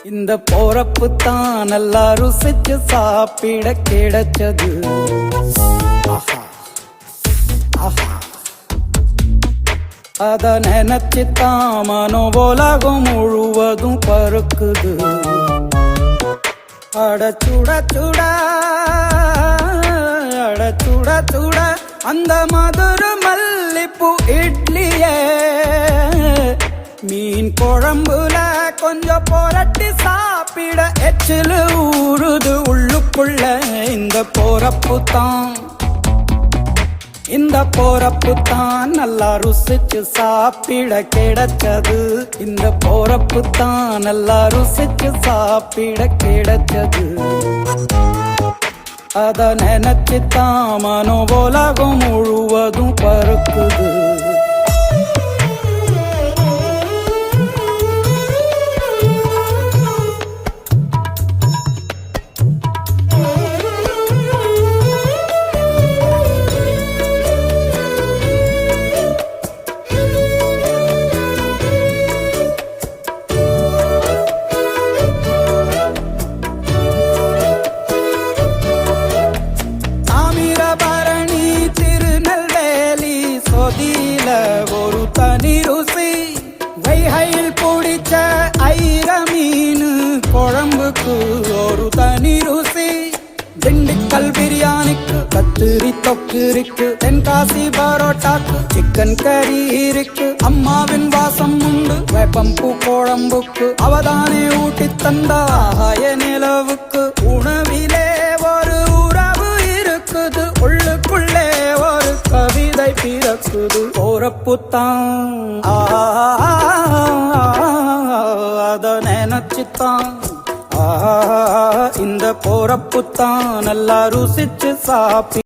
இந்த போறப்பு தான் நல்லா ருசிச்சு சாப்பிட கிடைச்சது. ஆஹா ஆஹா, அத நினைச்சுத்தான் மனோ உலகம் முழுவதும் பருக்குது. அட சுட சுட அட சுட சுட அந்த மதுர மல்லிப்பூ இட்லியே மீன் குழம்புல கொஞ்சம் புரட்டி சாப்பிட எச்சிலு ஊறுது உள்ளுக்குள்ள. இந்த போறப்பு தான் இந்த போறப்பு தான் நல்லா ருசிச்சு சாப்பிட கிடைச்சது. இந்த போறப்பு தான் நல்லா ருசிச்சு சாப்பிட கிடைச்சது. அத நினைச்சுத்தான் மனோ உலகம் முழுவதும் பருக்குது. ஒரு தனி ருசி வைகையில் பிடிச்ச ஐர மீன் குழம்புக்கு ஒரு தனி ருசி. திண்டுக்கல் பிரியாணிக்கு கத்திரி தொக்கு இருக்கு. தென்காசி பரோட்டாக்கு சிக்கன் கறி இருக்கு. அம்மாவின் வாசம் உண்டு வேப்பம்பூ குழம்புக்கு. அவதானே ஊட்டி தந்தாய நிலவுக்கு. உணவிலே ஒரு உறவு இருக்குது. உள்ளுக்குள்ளே ஒரு கவிதை பிறக்குது. போறப்புத்தான் அத நினைச்சுத்தான் இந்த போறப்புத்தான் நல்லா ருசிச்சு சாப்பி